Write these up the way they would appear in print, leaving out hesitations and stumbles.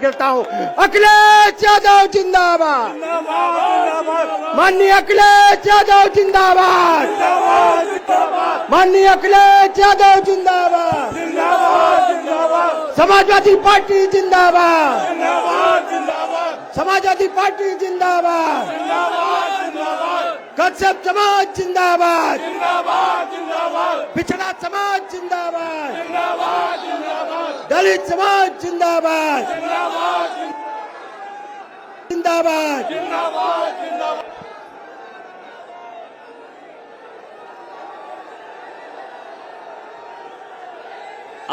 करता हूँ। अखिलेश यादव जिंदाबाद, माननीय अखिलेश यादव जिंदाबाद, माननीय अखिलेश यादव जिंदाबाद, समाजवादी पार्टी जिंदाबाद, समाजवादी पार्टी जिंदाबाद, कश्यप समाज जिंदाबाद, पिछड़ा समाज जिंदाबाद, दलित समाज जिंदाबाद, जिंदाबाद।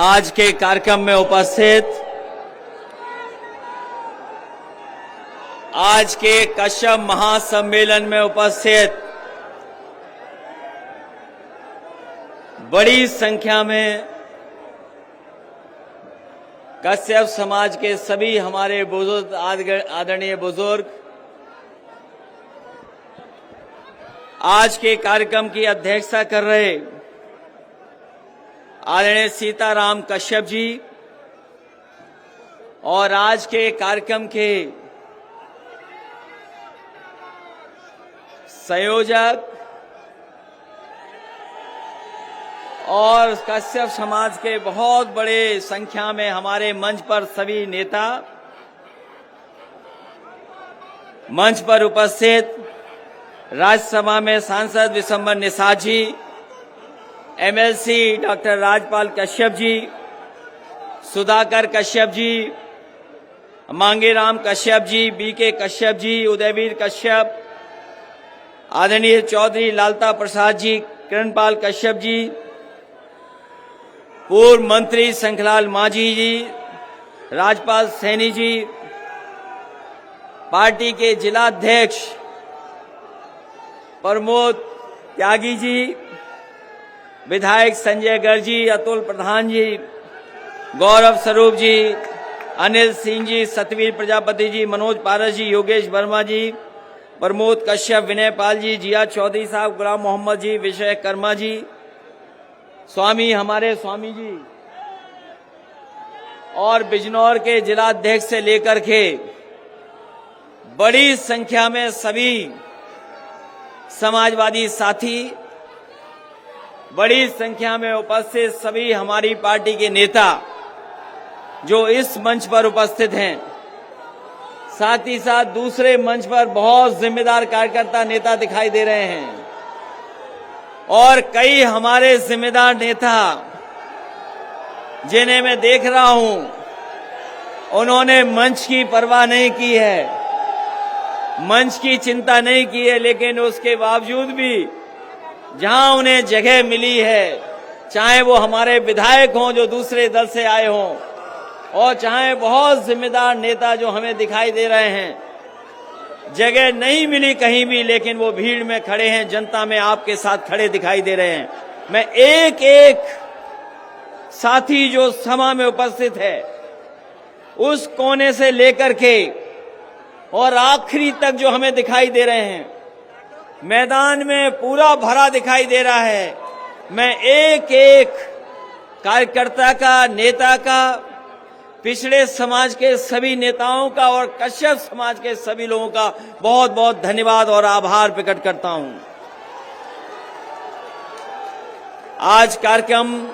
आज के कार्यक्रम में उपस्थित आज के कश्यप महासम्मेलन में उपस्थित बड़ी संख्या में कश्यप समाज के सभी हमारे बुजुर्ग आदरणीय बुजुर्ग, आज के कार्यक्रम की अध्यक्षता कर रहे आदरणीय सीताराम कश्यप जी और आज के कार्यक्रम के संयोजक और कश्यप समाज के बहुत बड़े संख्या में हमारे मंच पर सभी नेता, मंच पर उपस्थित राज्यसभा में सांसद Vishambar Nishad ji, MLC doctor Rajpal Kashyap ji, Sudhakar Kashyap ji, Mangeram Kashyap ji, BK Kashyap ji, Udayveer Kashyap, आदरणीय चौधरी लालता प्रसाद जी, किरणपाल कश्यप जी, पूर्व मंत्री शंखलाल मांझी जी, राजपाल सैनी जी, पार्टी के जिलाध्यक्ष प्रमोद त्यागी जी, विधायक संजय गर्ग जी, अतुल प्रधान जी, गौरव स्वरूप जी, अनिल सिंह जी, सतवीर प्रजापति जी, मनोज पारस जी, योगेश वर्मा जी, प्रमोद कश्यप, विनय पाल जी, जिया चौधरी साहब, गुलाम मोहम्मद जी, विजय कर्मा जी, स्वामी हमारे स्वामी जी और बिजनौर के जिलाध्यक्ष से लेकर के बड़ी संख्या में सभी समाजवादी साथी, बड़ी संख्या में उपस्थित सभी हमारी पार्टी के नेता जो इस मंच पर उपस्थित हैं, साथ ही साथ दूसरे मंच पर बहुत जिम्मेदार कार्यकर्ता नेता दिखाई दे रहे हैं और कई हमारे जिम्मेदार नेता जिन्हें मैं देख रहा हूं, उन्होंने मंच की परवाह नहीं की है, मंच की चिंता नहीं की है, लेकिन उसके बावजूद भी जहां उन्हें जगह मिली है, चाहे वो हमारे विधायक हों जो दूसरे दल से आए हों और चाहे बहुत जिम्मेदार नेता जो हमें दिखाई दे रहे हैं, जगह नहीं मिली कहीं भी, लेकिन वो भीड़ में खड़े हैं, जनता में आपके साथ खड़े दिखाई दे रहे हैं। मैं एक एक साथी जो सभा में उपस्थित है, उस कोने से लेकर के और आखिरी तक जो हमें दिखाई दे रहे हैं, मैदान में पूरा भरा दिखाई दे रहा है। मैं एक एक कार्यकर्ता का, नेता का, पिछड़े समाज के सभी नेताओं का और कश्यप समाज के सभी लोगों का बहुत बहुत धन्यवाद और आभार प्रकट करता हूं। आज कार्यक्रम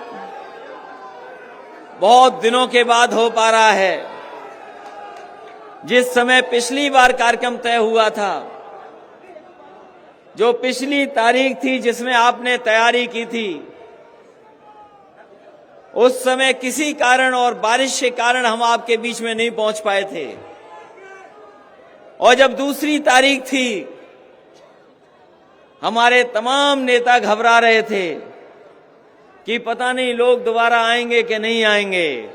बहुत दिनों के बाद हो पा रहा है। जिस समय पिछली बार कार्यक्रम तय हुआ था, जो पिछली तारीख थी जिसमें आपने तैयारी की थी, उस समय किसी कारण और बारिश के कारण हम आपके बीच में नहीं पहुंच पाए थे। और जब दूसरी तारीख थी, हमारे तमाम नेता घबरा रहे थे कि पता नहीं लोग दोबारा आएंगे कि नहीं आएंगे।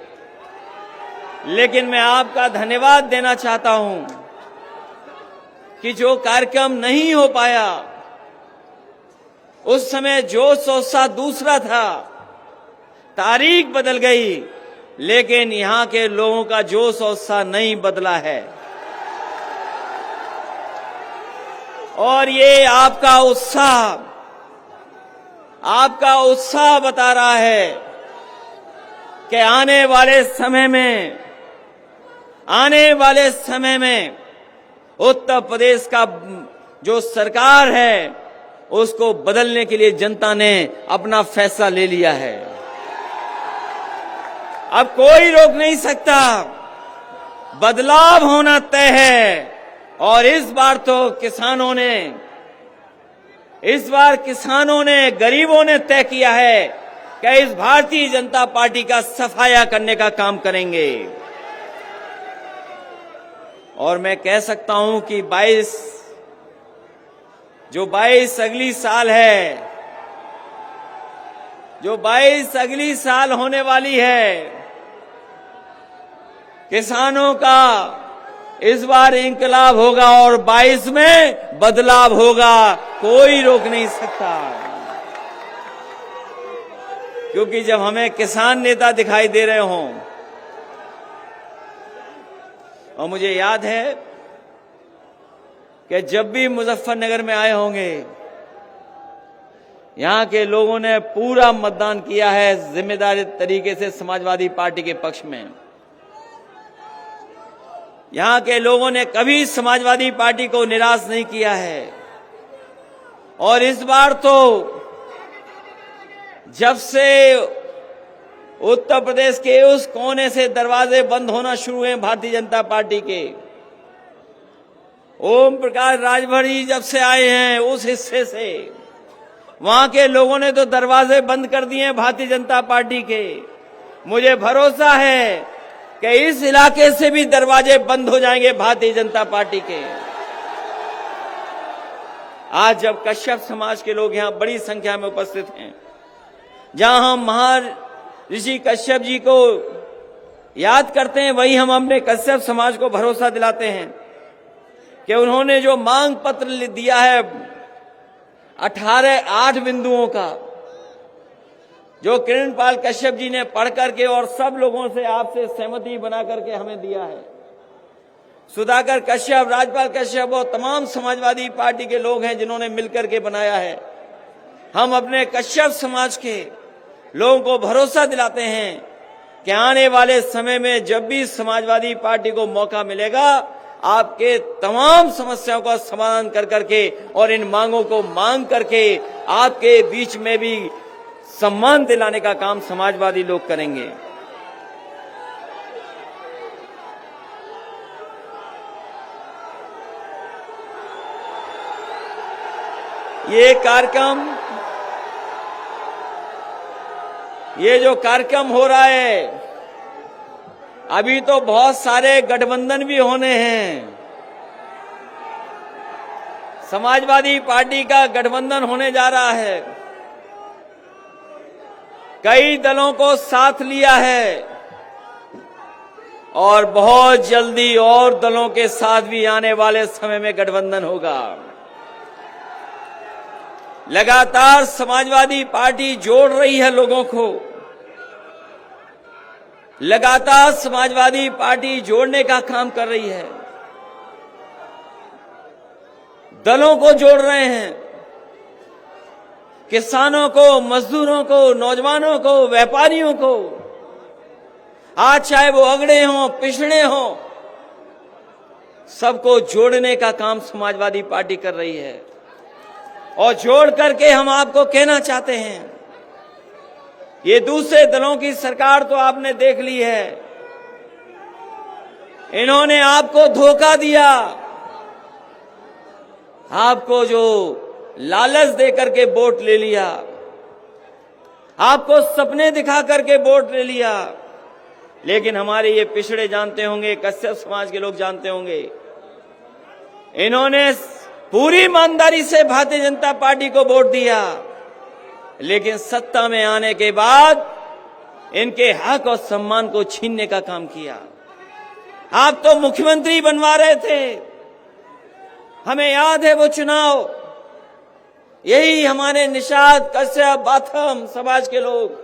लेकिन मैं आपका धन्यवाद देना चाहता हूं कि जो कार्यक्रम नहीं हो पाया, उस समय जोश और उत्साह दूसरा था, तारीख बदल गई, लेकिन यहां के लोगों का जोश और उत्साह नहीं बदला है। और ये आपका उत्साह बता रहा है कि आने वाले समय में आने वाले समय में उत्तर प्रदेश का जो सरकार है उसको बदलने के लिए जनता ने अपना फैसला ले लिया है। अब कोई रोक नहीं सकता, बदलाव होना तय है। और इस बार किसानों ने गरीबों ने तय किया है कि इस भारतीय जनता पार्टी का सफाया करने का काम करेंगे। और मैं कह सकता हूं कि 22 अगली साल है, जो 22 अगली साल होने वाली है, किसानों का इस बार इंकलाब होगा और 22 में बदलाव होगा, कोई रोक नहीं सकता। क्योंकि जब हमें किसान नेता दिखाई दे रहे हों, और मुझे याद है कि जब भी मुजफ्फरनगर में आए होंगे, यहां के लोगों ने पूरा मतदान किया है जिम्मेदारी तरीके से समाजवादी पार्टी के पक्ष में। यहां के लोगों ने कभी समाजवादी पार्टी को निराश नहीं किया है। और इस बार तो जब से उत्तर प्रदेश के उस कोने से दरवाजे बंद होना शुरू हुए भारतीय जनता पार्टी के, ओम प्रकाश राजभर जी जब से आए हैं उस हिस्से से, वहां के लोगों ने तो दरवाजे बंद कर दिए हैं भारतीय जनता पार्टी के। मुझे भरोसा है कि इस इलाके से भी दरवाजे बंद हो जाएंगे भारतीय जनता पार्टी के। आज जब कश्यप समाज के लोग यहां बड़ी संख्या में उपस्थित हैं, जहां हम महर्षि कश्यप जी को याद करते हैं, वही हम अपने कश्यप समाज को भरोसा दिलाते हैं कि उन्होंने जो मांग पत्र दिया है 8 बिंदुओं का, जो किरणपाल कश्यप जी ने पढ़ करके और सब लोगों से आपसे सहमति बना करके हमें दिया है। सुधाकर कश्यप, राजपाल कश्यप और तमाम समाजवादी पार्टी के लोग हैं जिन्होंने मिलकर के बनाया है। हम अपने कश्यप समाज के लोगों को भरोसा दिलाते हैं कि आने वाले समय में जब भी समाजवादी पार्टी को मौका मिलेगा, आपके तमाम समस्याओं का समाधान कर करके और इन मांगों को मांग करके आपके बीच में भी सम्मान दिलाने का काम समाजवादी लोग करेंगे। ये जो कार्यक्रम हो रहा है, अभी तो बहुत सारे गठबंधन भी होने हैं। समाजवादी पार्टी का गठबंधन होने जा रहा है, कई दलों को साथ लिया है और बहुत जल्दी और दलों के साथ भी आने वाले समय में गठबंधन होगा। लगातार समाजवादी पार्टी जोड़ रही है लोगों को, लगातार समाजवादी पार्टी जोड़ने का काम कर रही है, दलों को जोड़ रहे हैं, किसानों को, मजदूरों को, नौजवानों को, व्यापारियों को, आज चाहे वो अगड़े हों, पिछड़े हों, सबको जोड़ने का काम समाजवादी पार्टी कर रही है। और जोड़ करके हम आपको कहना चाहते हैं, ये दूसरे दलों की सरकार तो आपने देख ली है, इन्होंने आपको धोखा दिया, आपको जो लालच दे करके वोट ले लिया, आपको सपने दिखा करके वोट ले लिया। लेकिन हमारे ये पिछड़े जानते होंगे, कश्यप समाज के लोग जानते होंगे, इन्होंने पूरी ईमानदारी से भारतीय जनता पार्टी को वोट दिया, लेकिन सत्ता में आने के बाद इनके हक और सम्मान को छीनने का काम किया। आप तो मुख्यमंत्री बनवा रहे थे, हमें याद है वो चुनाव, यही हमारे निषाद, कश्यप, बाथम समाज के लोग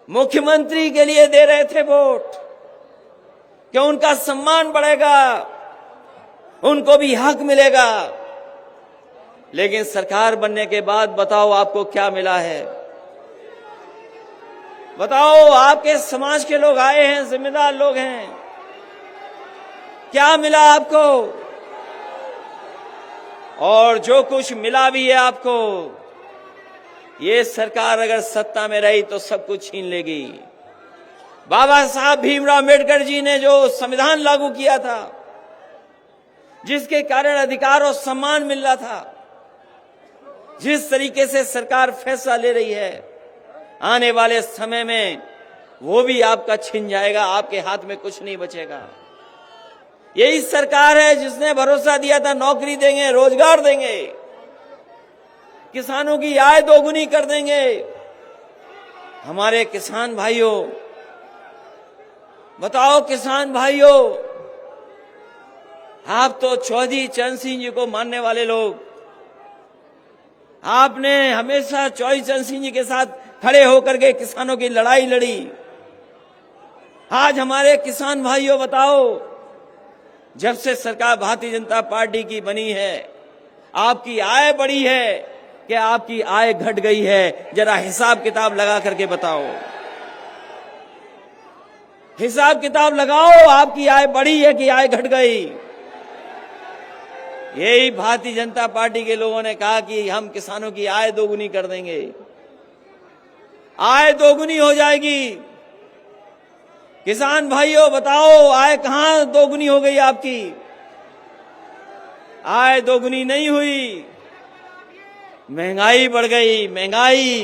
मुख्यमंत्री के लिए दे रहे थे वोट कि उनका सम्मान बढ़ेगा, उनको भी हक मिलेगा। लेकिन सरकार बनने के बाद बताओ आपको क्या मिला है? बताओ, आपके समाज के लोग आए हैं, जिम्मेदार लोग हैं, क्या मिला आपको? और जो कुछ मिला भी है आपको, ये सरकार अगर सत्ता में रही तो सब कुछ छीन लेगी। बाबा साहब भीमराव अम्बेडकर जी ने जो संविधान लागू किया था, जिसके कारण अधिकार और सम्मान मिल रहा था, जिस तरीके से सरकार फैसला ले रही है, आने वाले समय में वो भी आपका छिन जाएगा, आपके हाथ में कुछ नहीं बचेगा। यही सरकार है जिसने भरोसा दिया था नौकरी देंगे, रोजगार देंगे, किसानों की आय दोगुनी कर देंगे। हमारे किसान भाइयों, बताओ किसान भाइयों, आप तो चौधरी चरण सिंह जी को मानने वाले लोग, आपने हमेशा चौधरी चरण सिंह जी के साथ खड़े होकर के किसानों की लड़ाई लड़ी। आज हमारे किसान भाइयों बताओ, जब से सरकार भारतीय जनता पार्टी की बनी है, आपकी आय बढ़ी है कि आपकी आय घट गई है? जरा हिसाब किताब लगा करके बताओ, हिसाब किताब लगाओ, आपकी आय बढ़ी है कि आय घट गई? यही भारतीय जनता पार्टी के लोगों ने कहा कि हम किसानों की आय दोगुनी कर देंगे, आय दोगुनी हो जाएगी। किसान भाइयों बताओ, आय कहां दोगुनी हो गई आपकी? आय दोगुनी नहीं हुई, महंगाई बढ़ गई। महंगाई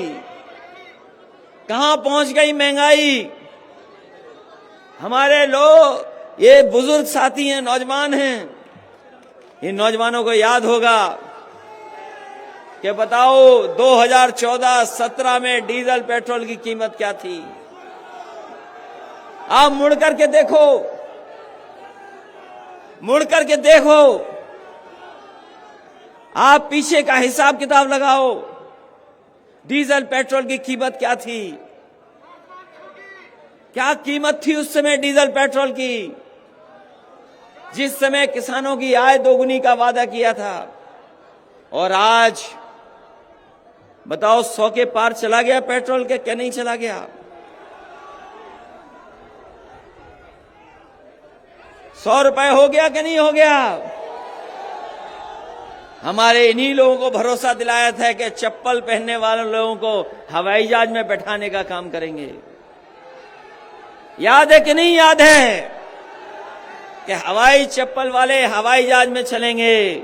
कहां पहुंच गई? महंगाई हमारे लोग, ये बुजुर्ग साथी हैं, नौजवान हैं, इन नौजवानों को याद होगा कि बताओ 2014-17 में डीजल पेट्रोल की कीमत क्या थी? आप मुड़ करके देखो, मुड़ करके देखो, आप पीछे का हिसाब किताब लगाओ, डीजल पेट्रोल की कीमत क्या थी? क्या कीमत थी उस समय डीजल पेट्रोल की, जिस समय किसानों की आय दोगुनी का वादा किया था? और आज बताओ 100 के पार चला गया पेट्रोल के, क्या नहीं चला गया? 100 रुपए हो गया कि नहीं हो गया? हमारे इन्हीं लोगों को भरोसा दिलाया था कि चप्पल पहनने वाले लोगों को हवाई जहाज में बैठाने का काम करेंगे। याद है कि नहीं याद है कि हवाई चप्पल वाले हवाई जहाज में चलेंगे?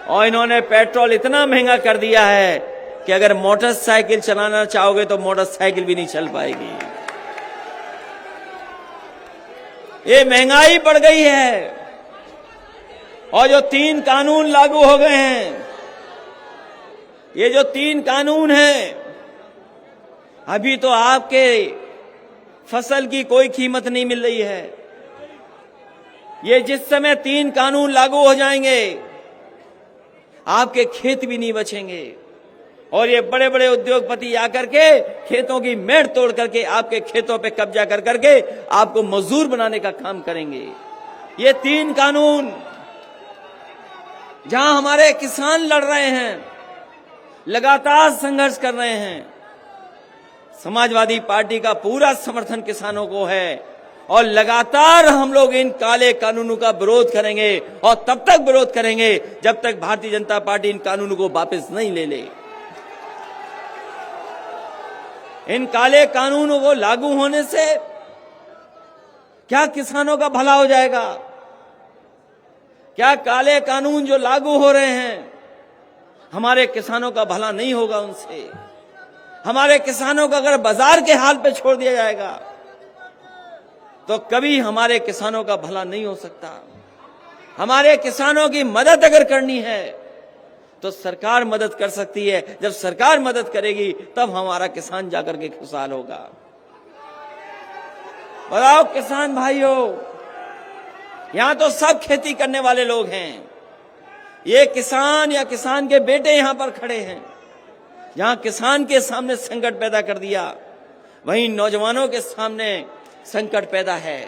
और इन्होंने पेट्रोल इतना महंगा कर दिया है कि अगर मोटरसाइकिल चलाना चाहोगे तो मोटरसाइकिल भी नहीं चल पाएगी। ये महंगाई बढ़ गई है। और जो 3 कानून लागू हो गए हैं, ये जो 3 कानून हैं, अभी तो आपके फसल की कोई कीमत नहीं मिल रही है। ये जिस समय 3 कानून लागू हो जाएंगे, आपके खेत भी नहीं बचेंगे और ये बड़े बड़े उद्योगपति आकर के खेतों की मेड़ तोड़ करके आपके खेतों पे कब्जा कर करके आपको मजदूर बनाने का काम करेंगे। ये 3 कानून जहां हमारे किसान लड़ रहे हैं, लगातार संघर्ष कर रहे हैं, समाजवादी पार्टी का पूरा समर्थन किसानों को है और लगातार हम लोग इन काले कानूनों का विरोध करेंगे और तब तक विरोध करेंगे जब तक भारतीय जनता पार्टी इन कानूनों को वापस नहीं ले ले। इन काले कानूनों को लागू होने से क्या किसानों का भला हो जाएगा? क्या काले कानून जो लागू हो रहे हैं, हमारे किसानों का भला नहीं होगा उनसे? हमारे किसानों को अगर बाजार के हाल पे छोड़ दिया जाएगा तो कभी हमारे किसानों का भला नहीं हो सकता। हमारे किसानों की मदद अगर करनी है तो सरकार मदद कर सकती है। जब सरकार मदद करेगी तब हमारा किसान जाकर के खुशहाल होगा। बताओ किसान भाइयों, यहां तो सब खेती करने वाले लोग हैं। ये किसान या किसान के बेटे यहां पर खड़े हैं। जहां किसान के सामने संकट पैदा कर दिया, वहीं नौजवानों के सामने संकट पैदा है।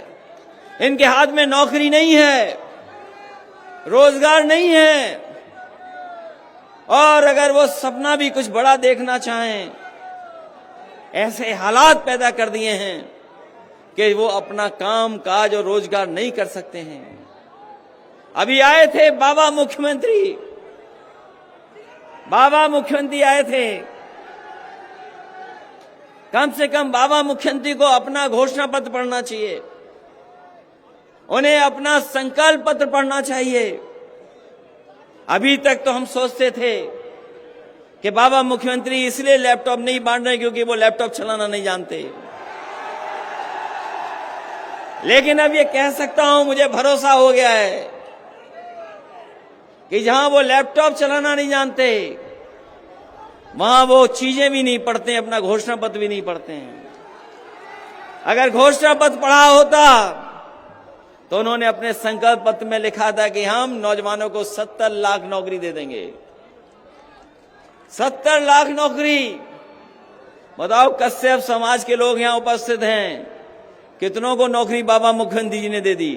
इनके हाथ में नौकरी नहीं है, रोजगार नहीं है, और अगर वो सपना भी कुछ बड़ा देखना चाहें, ऐसे हालात पैदा कर दिए हैं कि वो अपना काम काज और रोजगार नहीं कर सकते हैं। अभी आए थे बाबा मुख्यमंत्री आए थे। कम से कम बाबा मुख्यमंत्री को अपना घोषणा पत्र पढ़ना चाहिए, उन्हें अपना संकल्प पत्र पढ़ना चाहिए। अभी तक तो हम सोचते थे कि बाबा मुख्यमंत्री इसलिए लैपटॉप नहीं बांट रहे क्योंकि वो लैपटॉप चलाना नहीं जानते, लेकिन अब ये कह सकता हूं, मुझे भरोसा हो गया है कि जहां वो लैपटॉप चलाना नहीं जानते, वहां वो चीजें भी नहीं पढ़ते, अपना घोषणा पत्र भी नहीं पढ़ते हैं। अगर घोषणा पत्र पढ़ा होता तो उन्होंने अपने संकल्प पत्र में लिखा था कि हम नौजवानों को 70 लाख नौकरी दे देंगे। 70 लाख नौकरी। बताओ, कश्यप समाज के लोग यहां उपस्थित हैं, कितनों को नौकरी बाबा मुख्यमंत्री जी ने दे दी?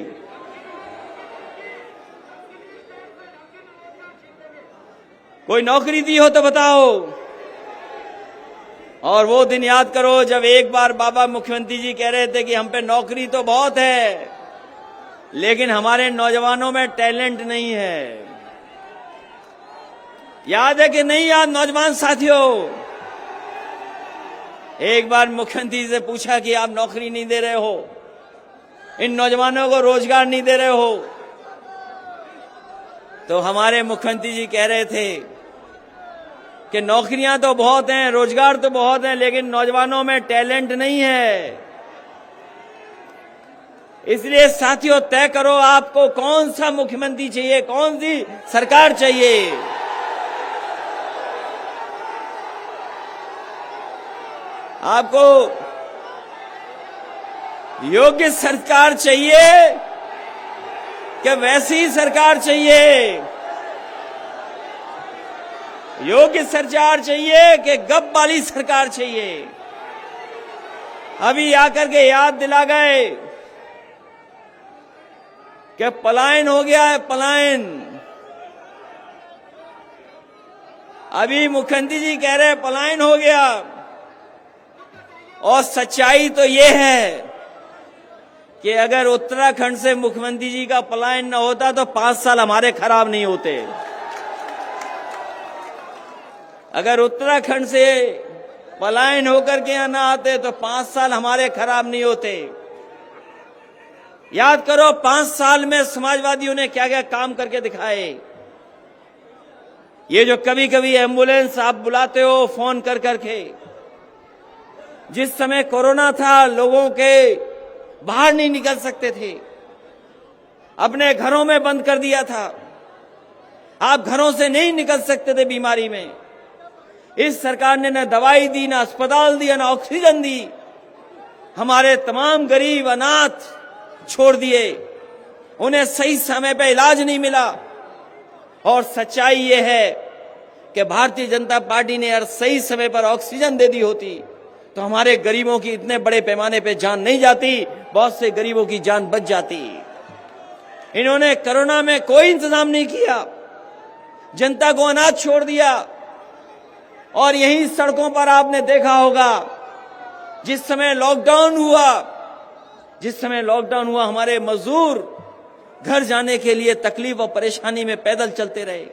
कोई नौकरी दी हो तो बताओ। और वो दिन याद करो जब एक बार बाबा मुख्यमंत्री जी कह रहे थे कि हम पे नौकरी तो बहुत है, लेकिन हमारे नौजवानों में टैलेंट नहीं है। याद है कि नहीं याद नौजवान साथियों? एक बार मुख्यमंत्री से पूछा कि आप नौकरी नहीं दे रहे हो, इन नौजवानों को रोजगार नहीं दे रहे हो, तो हमारे मुख्यमंत्री जी कह रहे थे कि नौकरियां तो बहुत हैं, रोजगार तो बहुत हैं, लेकिन नौजवानों में टैलेंट नहीं है। इसलिए साथियों, तय करो आपको कौन सा मुख्यमंत्री चाहिए, कौन सी सरकार चाहिए। आपको योग्य सरकार चाहिए कि वैसी सरकार चाहिए? योग्य सरकार चाहिए कि गप वाली सरकार चाहिए? अभी आकर के याद दिला गए कि पलायन हो गया है, पलायन। अभी मुख्यमंत्री जी कह रहे हैं पलायन हो गया, और सच्चाई तो ये है कि अगर उत्तराखंड से मुख्यमंत्री जी का पलायन न होता तो 5 साल हमारे खराब नहीं होते। अगर उत्तराखंड से पलायन होकर के यहां ना आते तो 5 साल हमारे खराब नहीं होते। याद करो 5 साल में समाजवादियों ने क्या क्या काम करके दिखाए। ये जो कभी कभी एम्बुलेंस आप बुलाते हो फोन कर करके, जिस समय कोरोना था लोगों के बाहर नहीं निकल सकते थे, अपने घरों में बंद कर दिया था, आप घरों से नहीं निकल सकते थे बीमारी में। इस सरकार ने न दवाई दी, न अस्पताल दिया, न ऑक्सीजन दी। हमारे तमाम गरीब अनाथ छोड़ दिए, उन्हें सही समय पे इलाज नहीं मिला। और सच्चाई ये है कि भारतीय जनता पार्टी ने अगर सही समय पर ऑक्सीजन दे दी होती तो हमारे गरीबों की इतने बड़े पैमाने पे जान नहीं जाती, बहुत से गरीबों की जान बच जाती। इन्होंने कोरोना में कोई इंतजाम नहीं किया, जनता को अनाथ छोड़ दिया। और यही सड़कों पर आपने देखा होगा जिस समय लॉकडाउन हुआ हमारे मजदूर घर जाने के लिए तकलीफ और परेशानी में पैदल चलते रहे।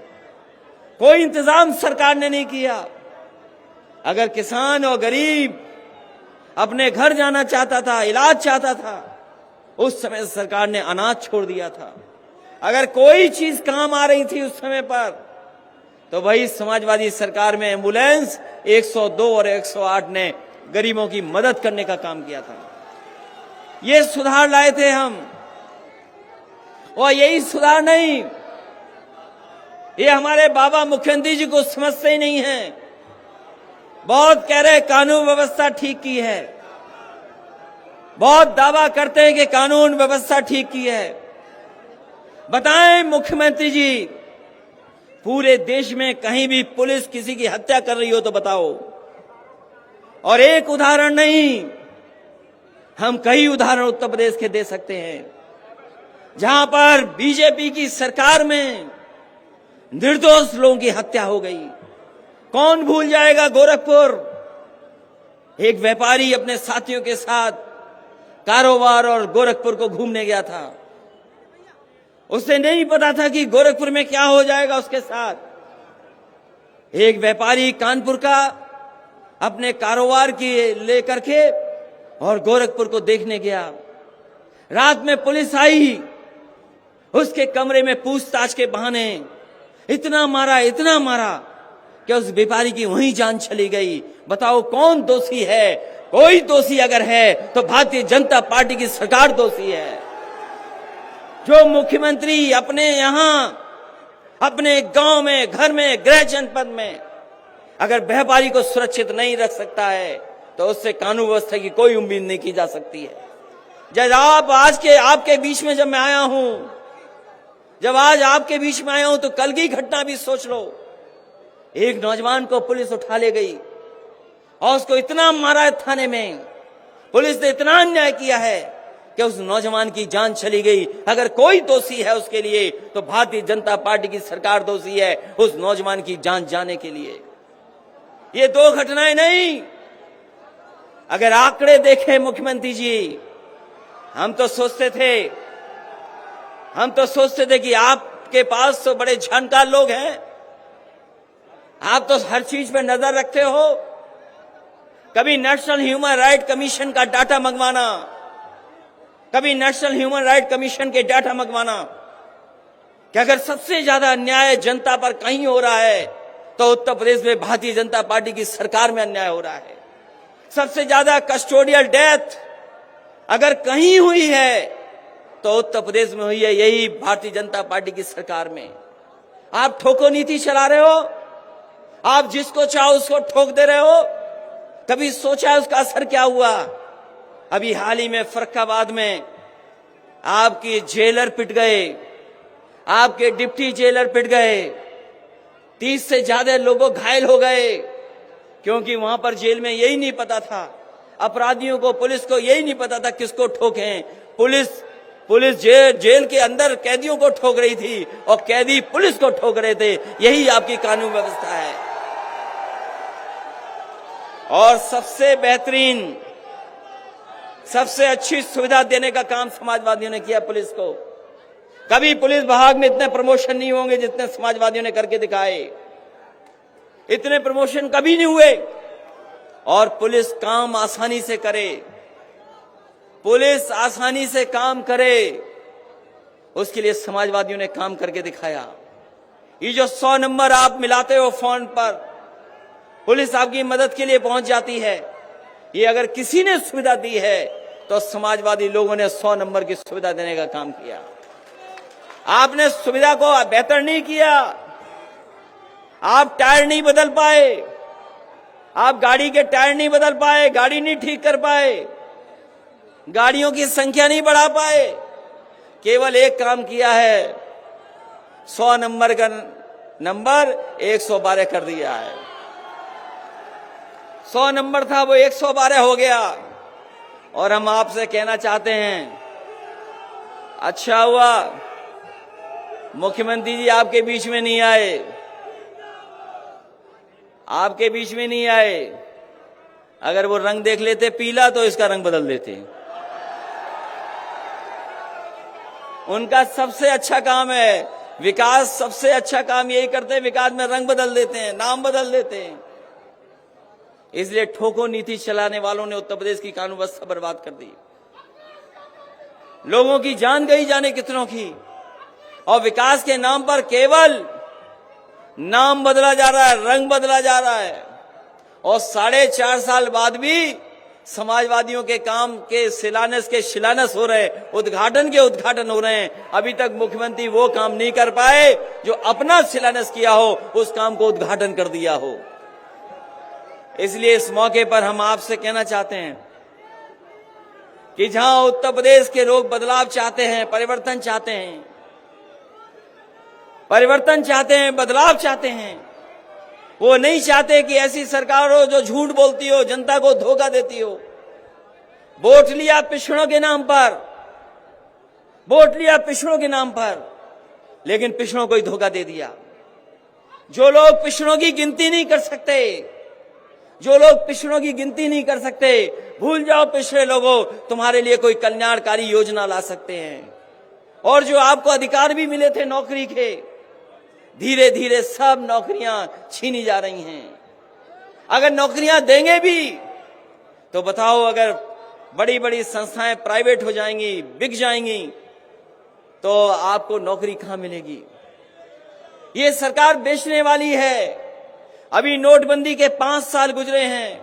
कोई इंतजाम सरकार ने नहीं किया। अगर किसान और गरीब अपने घर जाना चाहता था, इलाज चाहता था, उस समय सरकार ने अनाज छोड़ दिया था। अगर कोई चीज काम आ रही थी उस समय पर तो वही समाजवादी सरकार में एम्बुलेंस 102 और 108 ने गरीबों की मदद करने का काम किया था। ये सुधार लाए थे हम। और यही सुधार नहीं, ये हमारे बाबा मुख्यमंत्री जी को समझते ही नहीं है। बहुत कह रहे कानून व्यवस्था ठीक की है, बहुत दावा करते हैं कि कानून व्यवस्था ठीक की है। बताएं मुख्यमंत्री जी, पूरे देश में कहीं भी पुलिस किसी की हत्या कर रही हो तो बताओ। और एक उदाहरण नहीं, हम कई उदाहरण उत्तर प्रदेश के दे सकते हैं जहां पर बीजेपी की सरकार में निर्दोष लोगों की हत्या हो गई। कौन भूल जाएगा गोरखपुर, एक व्यापारी अपने साथियों के साथ कारोबार और गोरखपुर को घूमने गया था। उसे नहीं पता था कि गोरखपुर में क्या हो जाएगा उसके साथ। एक व्यापारी कानपुर का अपने कारोबार की लेकर के और गोरखपुर को देखने गया। रात में पुलिस आई, उसके कमरे में पूछताछ के बहाने इतना मारा कि उस व्यापारी की वहीं जान चली गई। बताओ कौन दोषी है? कोई दोषी अगर है तो भारतीय जनता पार्टी की सरकार दोषी है। जो मुख्यमंत्री अपने यहां, अपने गांव में, घर में, गृह जनपद में अगर व्यापारी को सुरक्षित नहीं रख सकता है तो उससे कानून व्यवस्था की कोई उम्मीद नहीं की जा सकती है। जब आपके बीच में जब मैं आया हूं, जब आज आपके बीच में आया हूं तो कल की घटना भी सोच लो। एक नौजवान को पुलिस उठा ले गई और उसको इतना मारा है थाने में। पुलिस ने इतना अन्याय किया है कि उस नौजवान की जान चली गई। अगर कोई दोषी है उसके लिए तो भारतीय जनता पार्टी की सरकार दोषी है उस नौजवान की जान जाने के लिए। ये दो घटनाएं नहीं, अगर आंकड़े देखें मुख्यमंत्री जी, हम तो सोचते थे कि आपके पास तो बड़े जानकार लोग हैं, आप तो हर चीज पे नजर रखते हो। कभी नेशनल ह्यूमन राइट कमीशन का डाटा मंगवाना, कभी नेशनल ह्यूमन राइट कमीशन के डाटा मंगवाना कि अगर सबसे ज्यादा अन्याय जनता पर कहीं हो रहा है तो उत्तर प्रदेश में भारतीय जनता पार्टी की सरकार में अन्याय हो रहा है। सबसे ज्यादा कस्टोडियल डेथ अगर कहीं हुई है तो उत्तर प्रदेश में हुई है, यही भारतीय जनता पार्टी की सरकार में। आप ठोको नीति चला रहे हो, आप जिसको चाहो उसको ठोक दे रहे हो। कभी सोचा उसका असर क्या हुआ? अभी हाल ही में फर्रुखाबाद में आपके जेलर पिट गए, आपके डिप्टी जेलर पिट गए, 30 से ज्यादा लोगों घायल हो गए, क्योंकि वहां पर जेल में यही नहीं पता था, अपराधियों को, पुलिस को यही नहीं पता था किसको ठोकें। पुलिस जेल के अंदर कैदियों को ठोक रही थी और कैदी पुलिस को ठोक रहे थे। यही आपकी कानून व्यवस्था है। और सबसे बेहतरीन, सबसे अच्छी सुविधा देने का काम समाजवादियों ने किया पुलिस को। कभी पुलिस विभाग में इतने प्रमोशन नहीं होंगे जितने समाजवादियों ने करके दिखाए। इतने प्रमोशन कभी नहीं हुए। और पुलिस काम आसानी से करे, पुलिस आसानी से काम करे, उसके लिए समाजवादियों ने काम करके दिखाया। ये जो 100 नंबर आप मिलाते हो फोन पर, पुलिस आपकी मदद के लिए पहुंच जाती है। ये अगर किसी ने सुविधा दी है तो समाजवादी लोगों ने 100 नंबर की सुविधा देने का काम किया। आपने सुविधा को बेहतर नहीं किया। आप टायर नहीं बदल पाए, आप गाड़ी के टायर नहीं बदल पाए, गाड़ी नहीं ठीक कर पाए, गाड़ियों की संख्या नहीं बढ़ा पाए। केवल एक काम किया है, 100 नंबर का नंबर 112 कर दिया है। 100 नंबर था वो 112 हो गया। और हम आपसे कहना चाहते हैं, अच्छा हुआ मुख्यमंत्री जी आपके बीच में नहीं आए, आपके बीच में नहीं आए। अगर वो रंग देख लेते पीला तो इसका रंग बदल देते। उनका सबसे अच्छा काम है विकास, सबसे अच्छा काम यही करते हैं, विकास में रंग बदल देते हैं, नाम बदल देते हैं। इसलिए ठोको नीति चलाने वालों ने उत्तर प्रदेश की कानून व्यवस्था बर्बाद कर दी। लोगों की जान गई जाने कितनों की। और विकास के नाम पर केवल नाम बदला जा रहा है, रंग बदला जा रहा है। और 4.5 साल बाद भी समाजवादियों के काम के शिलान्यास हो रहे, उद्घाटन हो रहे हैं। अभी तक मुख्यमंत्री वो काम नहीं कर पाए जो अपना शिलान्यास किया हो, उस काम को उद्घाटन कर दिया हो। इसलिए इस मौके पर हम आपसे कहना चाहते हैं कि जहां उत्तर प्रदेश के लोग बदलाव चाहते हैं, परिवर्तन चाहते हैं, बदलाव चाहते हैं, वो नहीं चाहते कि ऐसी सरकार हो जो झूठ बोलती हो, जनता को धोखा देती हो। वोट लिया पिछड़ों के नाम पर, लेकिन पिछड़ों को ही धोखा दे दिया। जो लोग पिछड़ों की गिनती नहीं कर सकते, भूल जाओ पिछड़े लोगों, तुम्हारे लिए कोई कल्याणकारी योजना ला सकते हैं। और जो आपको अधिकार भी मिले थे नौकरी के, धीरे धीरे सब नौकरियां छीनी जा रही हैं। अगर नौकरियां देंगे भी तो बताओ, अगर बड़ी बड़ी संस्थाएं प्राइवेट हो जाएंगी, बिक जाएंगी, तो आपको नौकरी कहां मिलेगी? ये सरकार बेचने वाली है। अभी नोटबंदी के 5 साल गुजरे हैं।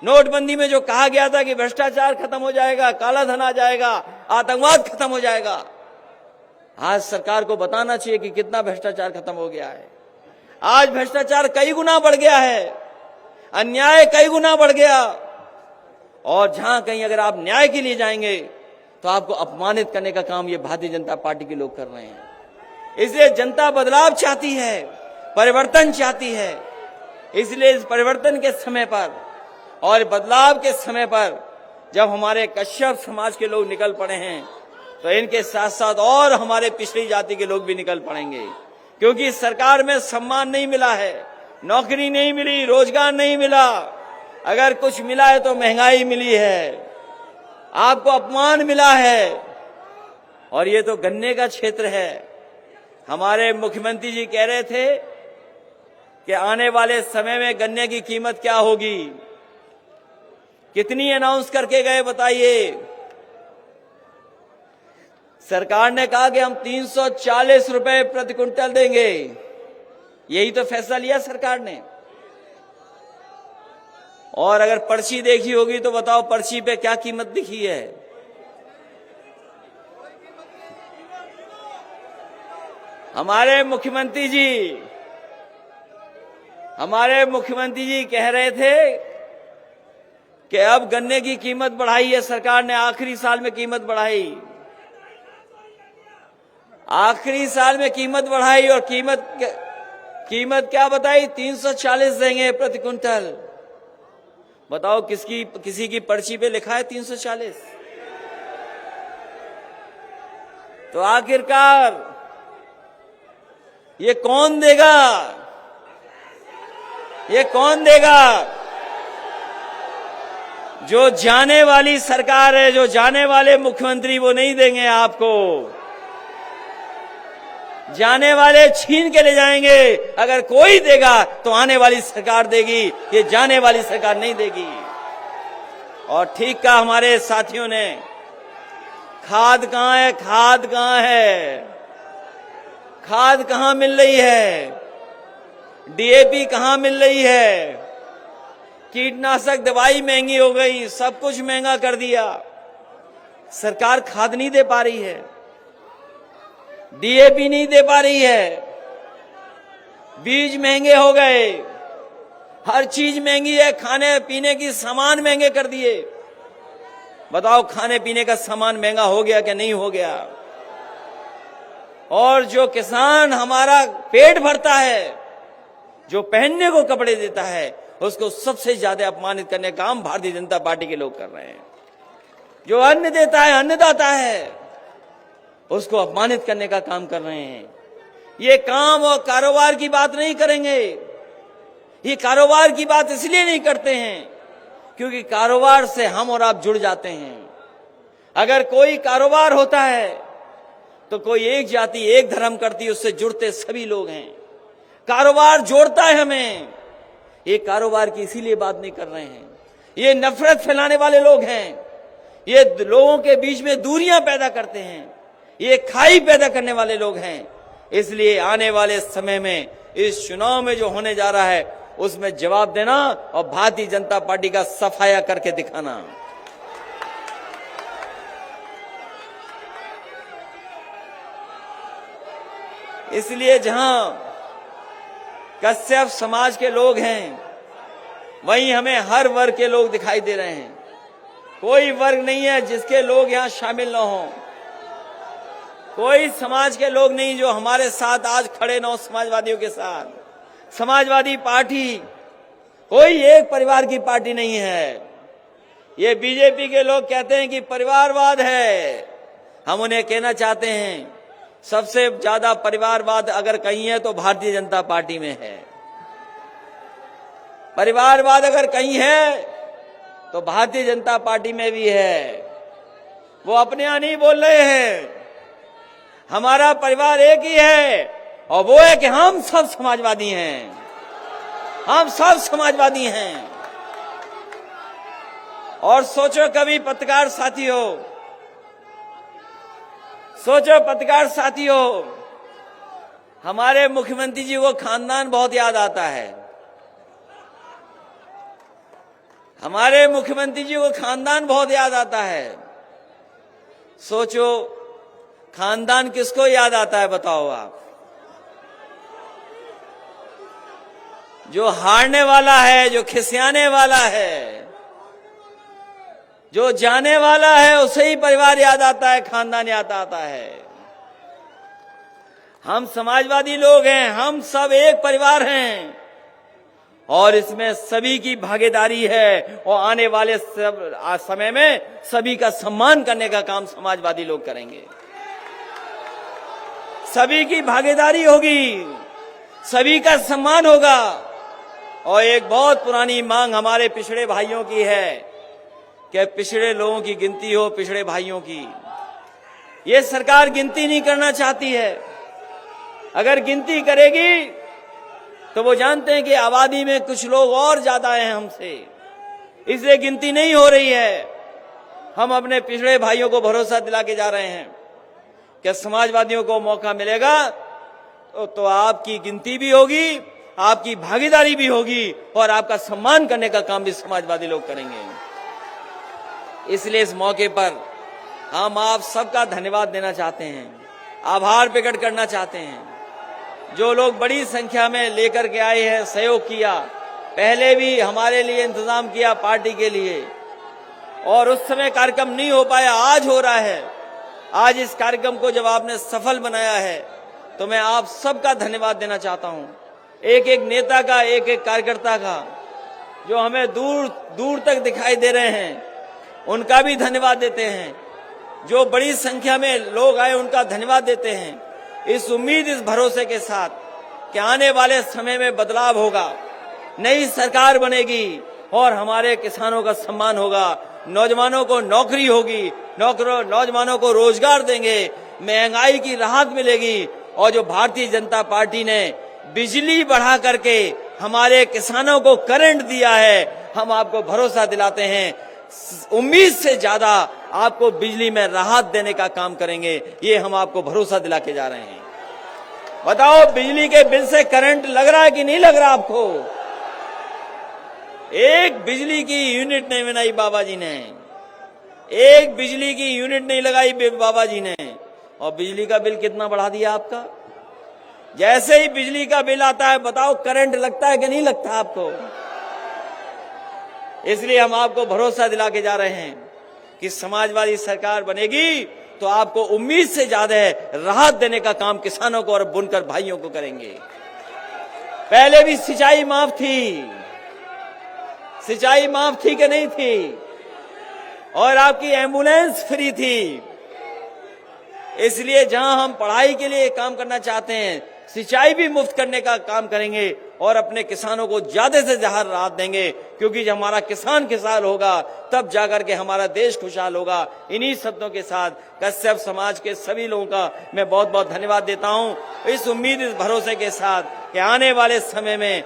नोटबंदी में जो कहा गया था कि भ्रष्टाचार खत्म हो जाएगा, काला धन आ जाएगा, आतंकवाद खत्म हो जाएगा, आज सरकार को बताना चाहिए कि कितना भ्रष्टाचार खत्म हो गया है। आज भ्रष्टाचार कई गुना बढ़ गया है, अन्याय कई गुना बढ़ गया, और जहां कहीं अगर आप न्याय के लिए जाएंगे तो आपको अपमानित करने का काम ये भारतीय जनता पार्टी के लोग कर रहे हैं। इसलिए जनता बदलाव चाहती है, परिवर्तन चाहती है। इसलिए इस परिवर्तन के समय पर और बदलाव के समय पर जब हमारे कश्यप समाज के लोग निकल पड़े हैं, तो इनके साथ साथ और हमारे पिछड़ी जाति के लोग भी निकल पड़ेंगे। क्योंकि सरकार में सम्मान नहीं मिला है, नौकरी नहीं मिली, रोजगार नहीं मिला, अगर कुछ मिला है तो महंगाई मिली है, आपको अपमान मिला है। और ये तो गन्ने का क्षेत्र है। हमारे मुख्यमंत्री जी कह रहे थे कि आने वाले समय में गन्ने की कीमत क्या होगी, कितनी अनाउंस करके गए बताइए। सरकार ने कहा कि हम 340 रुपए प्रति क्विंटल देंगे, यही तो फैसला लिया सरकार ने। और अगर पर्ची देखी होगी तो बताओ पर्ची पे क्या कीमत लिखी है? हमारे मुख्यमंत्री जी कह रहे थे कि अब गन्ने की कीमत बढ़ाई है सरकार ने, आखिरी साल में कीमत बढ़ाई, आखिरी साल में कीमत बढ़ाई, और कीमत क्या बताई? 340 देंगे प्रति क्विंटल। बताओ किसी की पर्ची पे लिखा है 340? तो आखिरकार ये कौन देगा? ये कौन देगा? जो जाने वाली सरकार है, जो जाने वाले मुख्यमंत्री, वो नहीं देंगे आपको। जाने वाले छीन के ले जाएंगे। अगर कोई देगा तो आने वाली सरकार देगी, ये जाने वाली सरकार नहीं देगी। और ठीक कहा हमारे साथियों ने, खाद कहां है? खाद कहां है? खाद कहां मिल रही है? डीएपी कहां मिल रही है? कीटनाशक दवाई महंगी हो गई, सब कुछ महंगा कर दिया, सरकार खाद नहीं दे पा रही है, डीएपी नहीं दे पा रही है, बीज महंगे हो गए, हर चीज महंगी है, खाने पीने की सामान महंगे कर दिए। बताओ खाने पीने का सामान महंगा हो गया कि नहीं हो गया? और जो किसान हमारा पेट भरता है, जो पहनने को कपड़े देता है, उसको सबसे ज्यादा अपमानित करने का काम भारतीय जनता पार्टी के लोग कर रहे हैं। जो अन्न देता है, अन्नदाता है, उसको अपमानित करने का काम कर रहे हैं। ये काम और कारोबार की बात नहीं करेंगे। ये कारोबार की बात इसलिए नहीं करते हैं क्योंकि कारोबार से हम और आप जुड़ जाते हैं। अगर कोई कारोबार होता है तो कोई एक जाति एक धर्म करती है, उससे जुड़ते सभी लोग हैं। कारोबार जोड़ता है हमें। ये कारोबार की इसीलिए बात नहीं कर रहे हैं। ये नफरत फैलाने वाले लोग हैं, ये लोगों के बीच में दूरियां पैदा करते हैं, ये खाई पैदा करने वाले लोग हैं। इसलिए आने वाले समय में इस चुनाव में जो होने जा रहा है उसमें जवाब देना और भारतीय जनता पार्टी का सफाया करके दिखाना। इसलिए जहां कश्यप समाज के लोग हैं वहीं हमें हर वर्ग के लोग दिखाई दे रहे हैं। कोई वर्ग नहीं है जिसके लोग यहां शामिल न हों, कोई समाज के लोग नहीं जो हमारे साथ आज खड़े न हो समाजवादियों के साथ। समाजवादी पार्टी कोई एक परिवार की पार्टी नहीं है। ये बीजेपी के लोग कहते हैं कि परिवारवाद है। हम उन्हें कहना चाहते हैं सबसे ज्यादा परिवारवाद अगर कहीं है तो भारतीय जनता पार्टी में है। परिवारवाद अगर कहीं है तो भारतीय जनता पार्टी में भी है। वो अपने यहां नहीं बोल रहे हैं, हमारा परिवार एक ही है और वो है कि हम सब समाजवादी हैं, हम सब समाजवादी हैं। और सोचो कभी पत्रकार साथियों, सोचो पत्रकार साथियों, हमारे मुख्यमंत्री जी को खानदान बहुत याद आता है। हमारे मुख्यमंत्री जी को खानदान बहुत याद आता है। सोचो खानदान किसको याद आता है बताओ आप? जो हारने वाला है, जो खिसियाने वाला है, जो जाने वाला है, उसे ही परिवार याद आता है, खानदान याद आता है। हम समाजवादी लोग हैं, हम सब एक परिवार हैं और इसमें सभी की भागीदारी है और आने वाले समय में सभी का सम्मान करने का काम समाजवादी लोग करेंगे। सभी की भागीदारी होगी, सभी का सम्मान होगा। और एक बहुत पुरानी मांग हमारे पिछड़े भाइयों की है कि पिछड़े लोगों की गिनती हो, पिछड़े भाइयों की। ये सरकार गिनती नहीं करना चाहती है। अगर गिनती करेगी तो वो जानते हैं कि आबादी में कुछ लोग और ज्यादा हैं हमसे, इसलिए गिनती नहीं हो रही है। हम अपने पिछड़े भाइयों को भरोसा दिला के जा रहे हैं कि समाजवादियों को मौका मिलेगा तो आपकी गिनती भी होगी, आपकी भागीदारी भी होगी और आपका सम्मान करने का काम भी समाजवादी लोग करेंगे। इसलिए इस मौके पर हम आप सबका धन्यवाद देना चाहते हैं, आभार प्रकट करना चाहते हैं। जो लोग बड़ी संख्या में लेकर के आए हैं, सहयोग किया, पहले भी हमारे लिए इंतजाम किया पार्टी के लिए, और उस समय कार्यक्रम नहीं हो पाया, आज हो रहा है। आज इस कार्यक्रम को जब आपने सफल बनाया है तो मैं आप सबका धन्यवाद देना चाहता हूं। एक एक नेता का, एक एक कार्यकर्ता का, जो हमें दूर दूर तक दिखाई दे रहे हैं, उनका भी धन्यवाद देते हैं। जो बड़ी संख्या में लोग आए उनका धन्यवाद देते हैं। इस उम्मीद, इस भरोसे के साथ कि आने वाले समय में बदलाव होगा, नई सरकार बनेगी और हमारे किसानों का सम्मान होगा, नौजवानों को नौकरी होगी, नौजवानों को रोजगार देंगे, महंगाई की राहत मिलेगी। और जो भारतीय जनता पार्टी ने बिजली बढ़ा करके हमारे किसानों को करंट दिया है, हम आपको भरोसा दिलाते हैं उम्मीद से ज्यादा आपको बिजली में राहत देने का काम करेंगे। ये हम आपको भरोसा दिला के जा रहे हैं। बताओ बिजली के बिल से करंट लग रहा है कि नहीं लग रहा आपको? एक बिजली की यूनिट नहीं बनाई बाबा जी ने, एक बिजली की यूनिट नहीं लगाई बाबा जी ने, और बिजली का बिल कितना बढ़ा दिया आपका। जैसे ही बिजली का बिल आता है बताओ करंट लगता है कि नहीं लगता आपको? इसलिए हम आपको भरोसा दिला के जा रहे हैं कि समाजवादी सरकार बनेगी तो आपको उम्मीद से ज्यादा राहत देने का काम किसानों को और बुनकर भाइयों को करेंगे। पहले भी सिंचाई माफ थी, सिंचाई माफ थी कि नहीं थी? और आपकी एम्बुलेंस फ्री थी। इसलिए जहां हम पढ़ाई के लिए काम करना चाहते हैं, सिंचाई भी मुफ्त करने का काम करेंगे और अपने किसानों को ज्यादा से ज्यादा राहत देंगे, क्योंकि जब हमारा किसान खुशहाल होगा तब जाकर के हमारा देश खुशहाल होगा। इन्हीं शब्दों के साथ कश्यप समाज के सभी लोगों का मैं बहुत बहुत धन्यवाद देता हूं, इस उम्मीद, इस भरोसे के साथ कि आने वाले समय में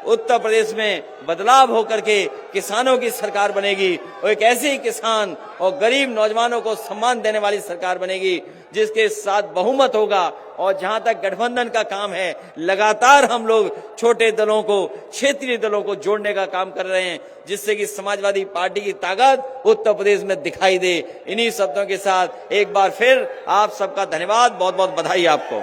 उत्तर प्रदेश में बदलाव होकर के किसानों की सरकार बनेगी और एक ऐसी किसान और गरीब नौजवानों को सम्मान देने वाली सरकार बनेगी जिसके साथ बहुमत होगा। और जहां तक गठबंधन का काम है, लगातार हम लोग छोटे दलों को, क्षेत्रीय दलों को जोड़ने का काम कर रहे हैं, जिससे कि समाजवादी पार्टी की ताकत उत्तर प्रदेश में दिखाई दे। इन्हीं शब्दों के साथ एक बार फिर आप सबका धन्यवाद, बहुत बहुत बधाई आपको।